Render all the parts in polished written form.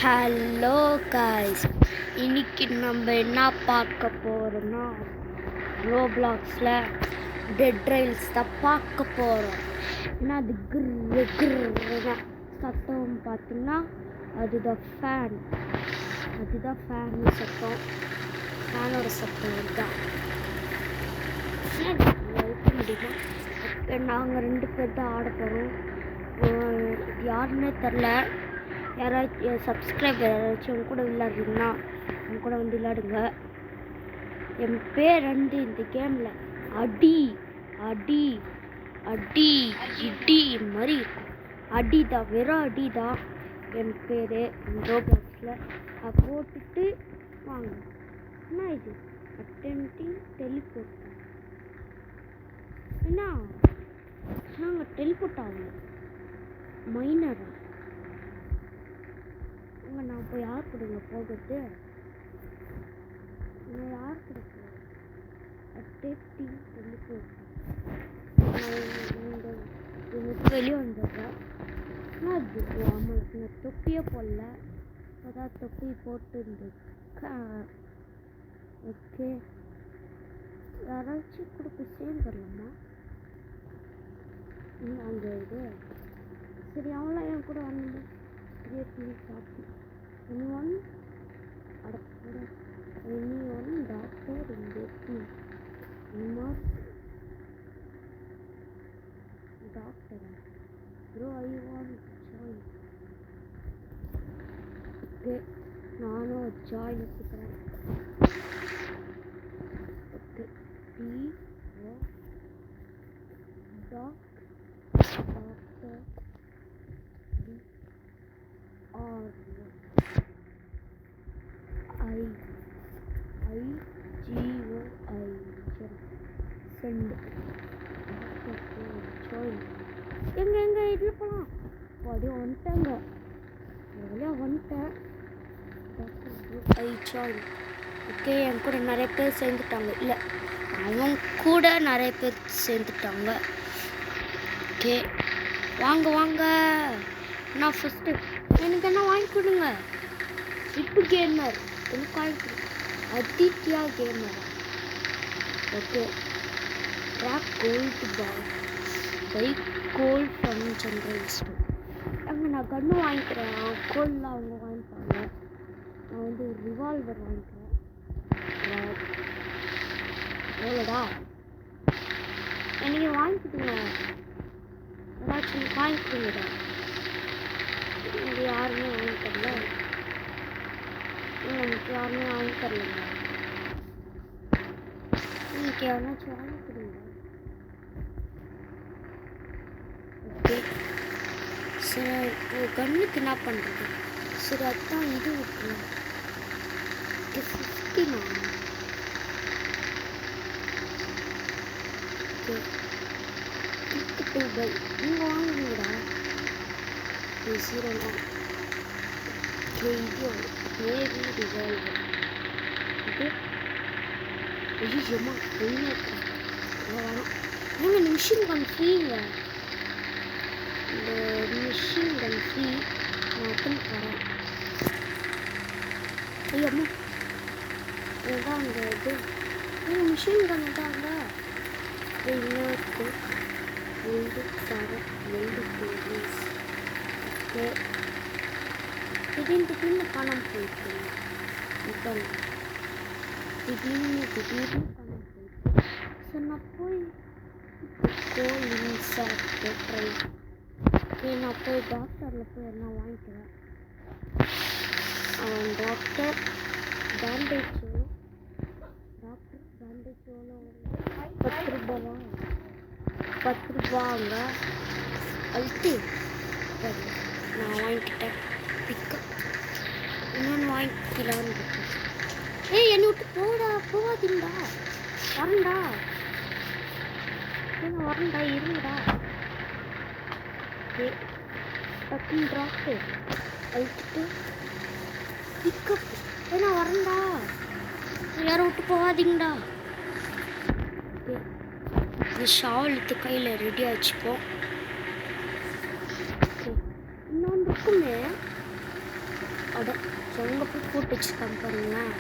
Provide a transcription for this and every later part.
Hello guys, இன்னைக்கு நம்ம என்ன பார்க்க போகிறோம்னா ரோப்ளாக்ஸில் டெட் ரைல்ஸ் தான் பார்க்க போகிறோம். ஏன்னா அது கிர்ரு சத்தம் பார்த்தீங்கன்னா அதுதான் ஃபேன் சத்தம், ஃபேனோட சத்தம் தான் வைக்க முடியுமா. நாங்கள் 2 பேர் தான் ஆட போகிறோம். யாருன்னே தெரில. யாராச்சும் சப்ஸ்கிரைபர் யாராச்சும் அவங்க கூட விளையாடுறீங்கன்னா அவங்க கூட வந்து விளையாடுங்க. என் பேர் வந்து இந்த கேமில் அடி அடி அடி இடி மாதிரி இருக்கும். அடி தான், வெறும் அடி தான் என் பேர் ரோப்ளாக்ஸில். அதை போட்டுட்டு வாங்க. என்ன இது அட்டென்டிங் டெலிபோர்ட்? என்ன நாங்கள் டெலிபோர்ட் ஆகணும் மைனரா? நான் இப்போ யார் கொடுங்க போகிறது? நான் யார் கொடுப்பேன்? வெளியே வந்துடுறேன். அது அவங்களுக்கு நான் தொப்பியே போடல, அதான் தொப்பி போட்டு இருந்துருக்கேன். ஓகே, யாராச்சும் கொடுக்க சேர்ந்துடலாமா? அங்கே இது சரி, அவங்கள என் கூட வந்து சாப்பிட்டு anyone doctor in this team? Not doctor bro, I want to join. Okay, நானும் join பண்ணிக்கிறேன். Okay, doctor சென்ட் எங்க இதில் போகலாம். அப்படியே வந்துட்டாங்க, வழியாக வந்துட்டேன். ஓகே, என் கூட நிறைய பேர் சேர்ந்துட்டாங்க. இல்லை, அவங்க கூட நிறைய பேர் சேர்ந்துட்டாங்க. ஓகே, வாங்க வாங்க. நான் ஃபஸ்ட்டு எனக்கு என்ன வாங்கி கொடுங்க. இப்போ கேமர் எனக்கு வாங்கி கொடுங்க. Aditya gamer. Okay, rock gold ball buy gold from general store. அங்கே நான் கன்று வாங்கிக்கிறேன். கோல்டில் அவங்க வாங்கிப்பாங்க. நான் வந்து ஒரு ரிவால்வர் வாங்கிக்கிறேன். எவ்வளோடா? எனக்கு வாங்கிக்கிட்டுங்க, ஏதாச்சும் வாங்கிக்கிட்டுங்கடா. எனக்கு யாருமே வாங்கி தரல. எனக்கு யாருமே வாங்கி தரலைங்க. இன்னைக்கு யாருனாச்சும் வாங்கி கொடுங்க. ஓகே, சரி, கண்ணுக்கு என்ன பண்ணுறது? சரி, அதுதான் இது விட்டுலாம். 59. ஓகே, 52 பை நீங்கள் வாங்குவீங்கடா. 0 தான். ஓகே, இது நேவி ரிவால்வர். ஓகே, ஐயோம்மா என்ன வேணாம். ஏங்க மிஷின் கன் ஃப்ரீங்க. இந்த மிஷின் கன் ஃப்ரீ. நான் ஓப்பன் போகிறேன். ஐயோம்மா, இதுதான் அந்த இது. மிஷின் கன் தாங்க. இன்னொரு வெல்டு தர வெல்டு போலீஸ். ஓகே, திடீர்னு காணாமல் போயிட்டு திடீர்னு காணாமல் போயிட்டு. ஸோ நான் போய் ட்ரை. ஓகே, நான் போய் டாக்டரில் போய் என்ன வாங்கிக்கிறேன். டாக்டர் பேண்டேஜ் எவ்வளோ? 10 ரூபாவா? 10 ரூபாங்க. அழுத்து நான் வாங்கிக்கிட்டேன். பிக்கப் இன்னொன்று வாங்கிக்கலான்னு இருக்கேன். ஏய், என்னை விட்டு போகாதீங்கடா. வரண்டா, வரண்டா, இருங்கடா. ஓகே, டக்குன்னு ட்ராப்பு அழுத்துட்டு பிக்கப். ஏன்னா வரண்டா, யாரும் விட்டு போகாதீங்கடா. ஓகே, இந்த ஷால் எடுத்து கையில் ரெடியாக வச்சுப்போம். ஓகே, இன்னொன்று இருக்குமே. அட எங்கே போய் போட்டு வச்சுருக்காங்க பாருங்களேன்.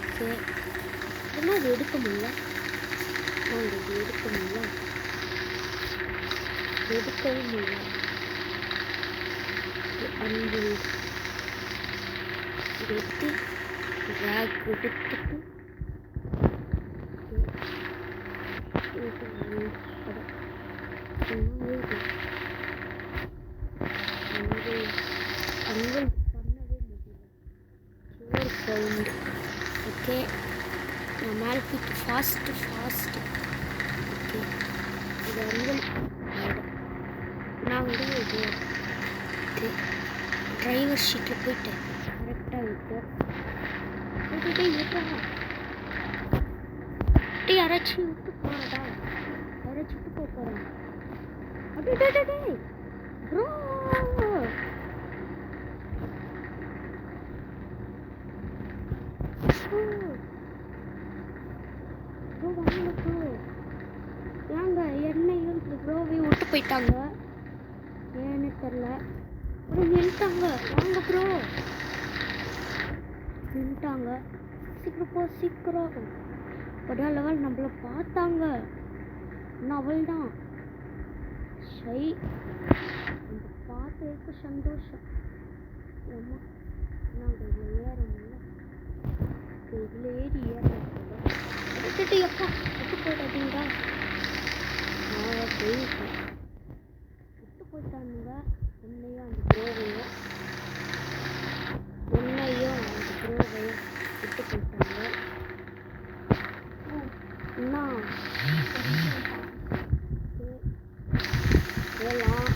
ஓகே என்ன அது எடுக்க முடியல, இது எடுக்க முடியல, எடுக்கவே முடியல. அன்பு எடுத்து ரேக் எடுத்துட்டு அங்கே பண்ணவே முடியல. சோறு சவுண்டு. ஓகே நான் மேலே போயிட்டு ஃபாஸ்ட்டு. ஓகே இது வந்து நான் வந்து இது ஓகே டிரைவர் ஷீட்டில் போயிட்டு கரெக்டாக விட்டு யாராச்சும் விட்டு போகிறதா, யாராச்சும் விட்டு போக போகிறாங்க. அப்படியே ப்ரோ ஏங்க என்னையும் ப்ரோவையும் விட்டு போயிட்டாங்க, ஏன்னு தெரில. அப்புறம் நின்ட்டாங்க. வாங்க ப்ரோ நின்ட்டாங்க. சீக்கிரம் போ சீக்கிரம். ஒரே லெவல் நம்மளை பார்த்தாங்க. இன்னும் அவள் தான் ஷை. நம்ம பார்த்ததுக்கு சந்தோஷம். அம்மா நாங்கள் இதில் ஏறணும்ல, இதில் ஏறி ஏறணும். எப்பா விட்டு போயிட்டாதீங்களா, நான் போயிட்டேன். விட்டு போயிட்டானுங்க என்னையும் அந்த ப்ரோவையும் விட்டு போயிட்டாங்க. இன்னும் போகலாம்.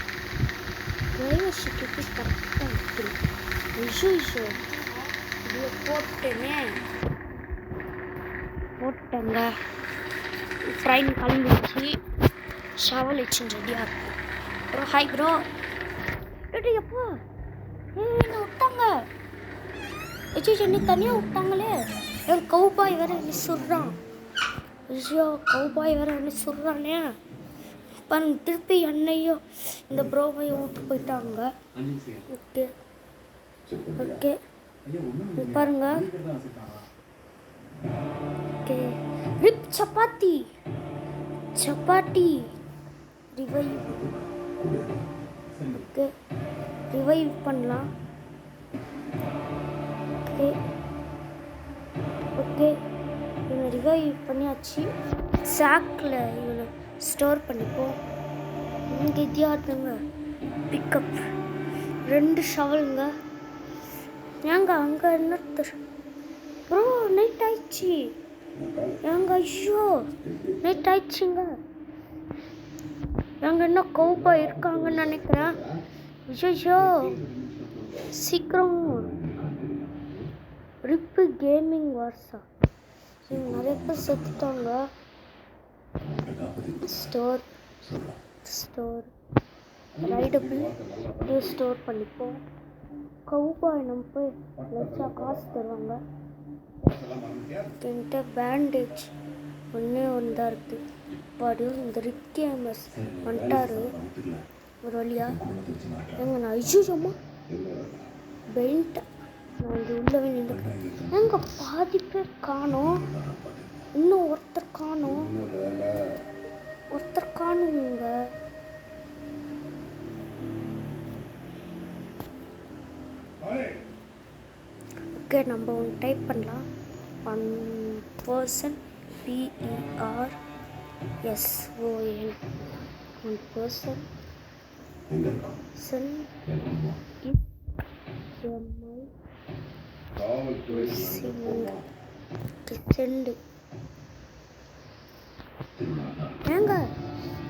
டிரைவர் ஷீட்டுக்கு கரெக்டாக இருக்குது. ஐயோ இதைய போட்டேங்க. ட்ரெயின் கிளம்பிடுச்சு. ஷவல் வச்சு ரெடியாக இருக்கு. Bro hi bro. எப்போ என்ன விட்டாங்க, என்னை தனியாக விட்டாங்களே. என் கவுபாய் வேற என்ன சொல்கிறான். ஐயோ கவுபாய் வேற என்ன சொல்கிறானே. பாருங்க திருப்பி என்னையும் இந்த ப்ரோவையும் விட்டு போயிட்டாங்க. ஓகே ஓகே பாருங்க. Okay rip chapati revive. Okay revive பண்ணலாம். ஓகே ஓகே இவனை ரிவைவ் பண்ணியாச்சு. சாக்கில் இவனை ஸ்டோர் பண்ணிப்போம். இங்கே எதியாதுங்க பிக்கப் 2 ஷவலுங்க. ஏங்க அங்கே என்னத்தர் ப்ரோ நைட் ஆயிடுச்சு. ஏங்க ஐயோ நைட் ஆயிடுச்சுங்க. ஏங்க என்ன கவுப்பா இருக்காங்கன்னு நினைக்கிறேன். ஐயோ சீக்கிரம் ரிப்பு கேமிங் வார்ஸா. நிறைய பேர் செத்துட்டாங்க. ஸ்டோர் ரைடபிள் இது ஸ்டோர் பண்ணிப்போம். கவுபாய் நம்ம போய் லட்சா காசு தருவாங்க. என்கிட்ட பேண்டேஜ் ஒன்று தான் இருக்குது. பாடியும் இந்த ரிக்கேமஸ் வந்துட்டாரு ஒரு வழியா. எங்க நான் ஐயோம்மா பெயிண்ட் நான் இது உள்ளவே நின்றுக்கிறேன். எங்க பாதி பேர் காணோம். இன்னும் ஒருத்தர் காணுங்க. ஓகே நம்ம ஒன்று டைப் பண்ணலாம். 1 person PERSON 1 person செண்டு. ஏங்க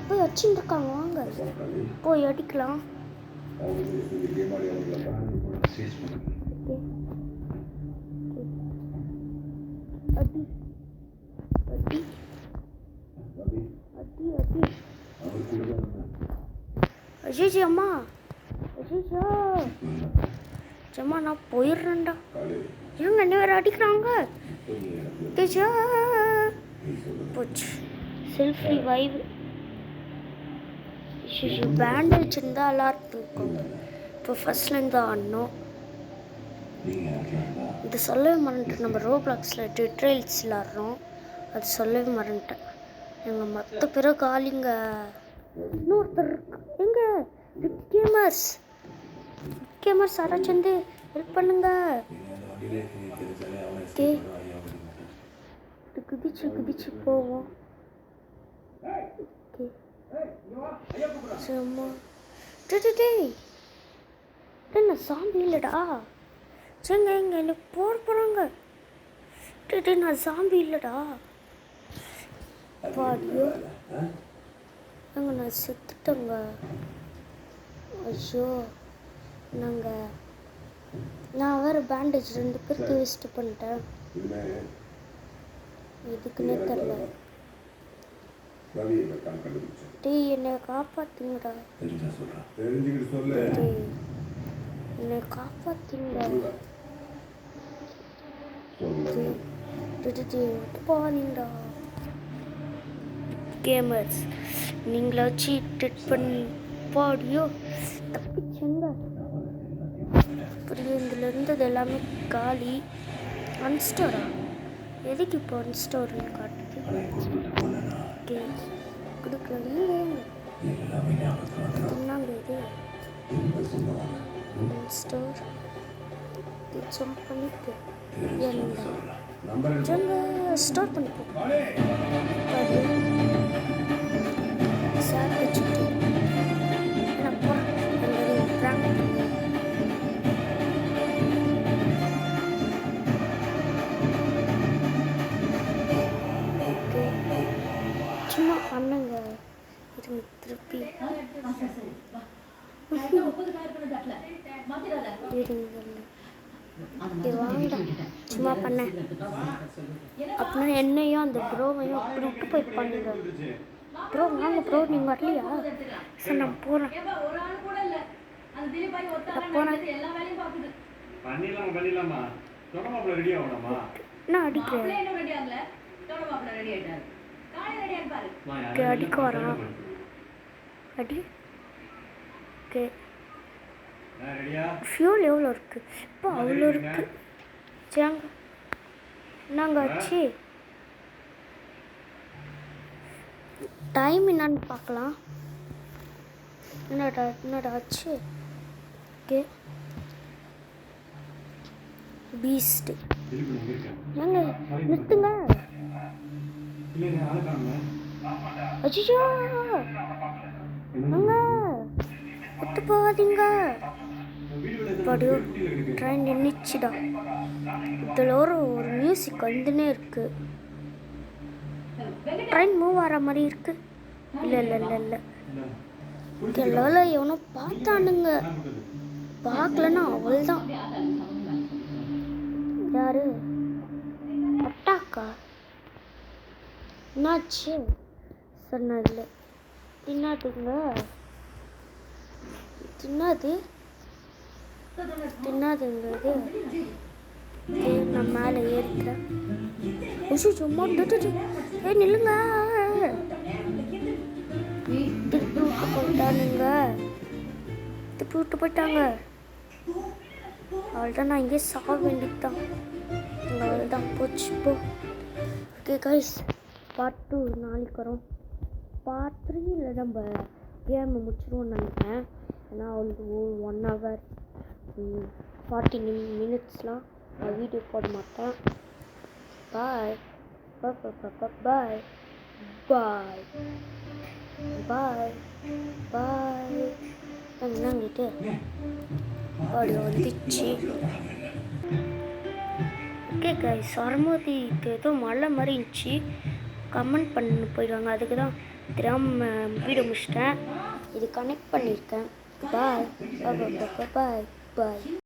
போய் வச்சுட்டு இருக்காங்க, வாங்க போய் அடிக்கலாம். அடி அடி அடி அடி. அஜிஜி அம்மா அஜிஜா அம்மா நான் போயிடுறேன்டா. ஏங்க என்ன வேறு அடிக்கிறாங்க. போச்சு செல்ஃப் ரிவைவ். பேண்ட் வச்சுருந்தா எல்லாருக்கும் இருக்கும். இப்போ ஃபர்ஸ்ட்லேருந்து ஆடணும். இது சொல்லவே மறந்துட்டேன். நம்ம ரோப்ளாக்ஸில் ட்விட்ரைல்ஸ் விளாட்றோம், அது சொல்லவே மறந்துட்டேன். எங்கள் மற்ற பிற காலிங்க இன்னொருத்தர் எங்க கேமர்ஸ் யாராச்சும் வந்து ஹெல்ப் பண்ணுங்க. ஓகே, குதிச்சு போவோம். ஓகே, சும்மா என்ன சாம்பி இல்லைடா. சரிங்க, எங்க என்ன போகிறாங்க. நான் சாம்பி இல்லைடா. பாடியோ நாங்க நான் செத்துட்டேங்க. ஐயோ, நான் வேறு பேண்டேஜ் 2 பேருக்கு வேஸ்ட் பண்ணிட்டேன். எதுக்குன்னே தெரில. டேய், என்னை காப்பாத்துங்கடா. என்னை காப்பாத்துங்க. போனீங்கடா கேமர்ஸ். நீங்களா சீட் பண்ணி பாடியோ தப்பிச்சங்க. அப்புறம் இதில் இருந்தது எல்லாமே காலி. அன்ஸ்டோரா? எதுக்கு இப்போ அன்ஸ்டோர்னு காட்டுது? ஓகே, கொடுக்குறீங்க. என்னங்க இது? அன்ஸ்டோர் ஜம்ப் பண்ணிட்டு ஸ்டோர் பண்ணிப்போம். சார் வச்சுட்டு நான் போகிறேன். சும்மா பண்ணுங்க. இது திருப்பி வாங்க. சும்மா பண்ணேன் அப்படின்னா என்னையும் அந்த ப்ரோவையும் அப்படி விட்டு போய் பண்ணுங்க. ப்ரோ வாங்க ப்ரோ, நீங்கள் வரலையா? சார் நான் போகிறேன். நான் அடிக்கிறேன். அடிக்க வரான். அடி. ஓகே, ஃபியூல் எவ்வளோ இருக்குது? இப்போ அவ்வளோ இருக்குது. சரிங்க, என்னங்க ஆச்சு? டைம் என்னன்னு பார்க்கலாம். என்னடா ஆச்சு? ஓகே, பீஸ்ட் ஏங்க நிறுத்துங்க. அச்சோ, அங்க விட்டு போகாதீங்க. பாடியோ ட்ரெயின் நின்றுச்சுடா. இதில் ஒரு மியூசிக் வந்துனே இருக்கு. ட்ரெயின் மூவ் ஆகிற மாதிரி இருக்கு. இல்லை எல்லாரும் எவனோ பார்த்தானுங்க. பார்க்கலன்னா அவள் தான். யாரு? அட்டாக்கா? என்னாச்சு? சொன்னதில்ல. தின்னாதுங்க. தின்னாதுங்க இது. நான் மேலே ஏறிக்கிறேன். சும்மா நில்லுங்க. திருப்பி விட்டு போயிட்டாங்க. அவள்தான் நான் இங்கே சாக வேண்டியதுதான். அவள்தான் போச்சு போ. ஓகே கைஸ், பார்ட் 2 நாளைக்கு வரும். பார்ட் 3 நம்ம கேம் முடிச்சிடுவோம்னு நினைக்கிறேன். ஏன்னா அவளுக்கு 1 hour 40 minutesலாம் நான் வீடியோ போட மாட்டேன். பாய் பாய் பாய் பாய் பாய். என்னங்கிட்டு அப்படி வந்துச்சு. ஓகே கைஸ், வரும்போது இது ஏதோ மழை மாதிரி இருந்துச்சு. கமெண்ட் பண்ணி போயிடுவாங்க. அதுக்கு தான் தெரியாமல் வீடியோ முடிச்சிட்டேன். இது கனெக்ட் பண்ணியிருக்கேன். பாய் பாய் பாய் பாய்.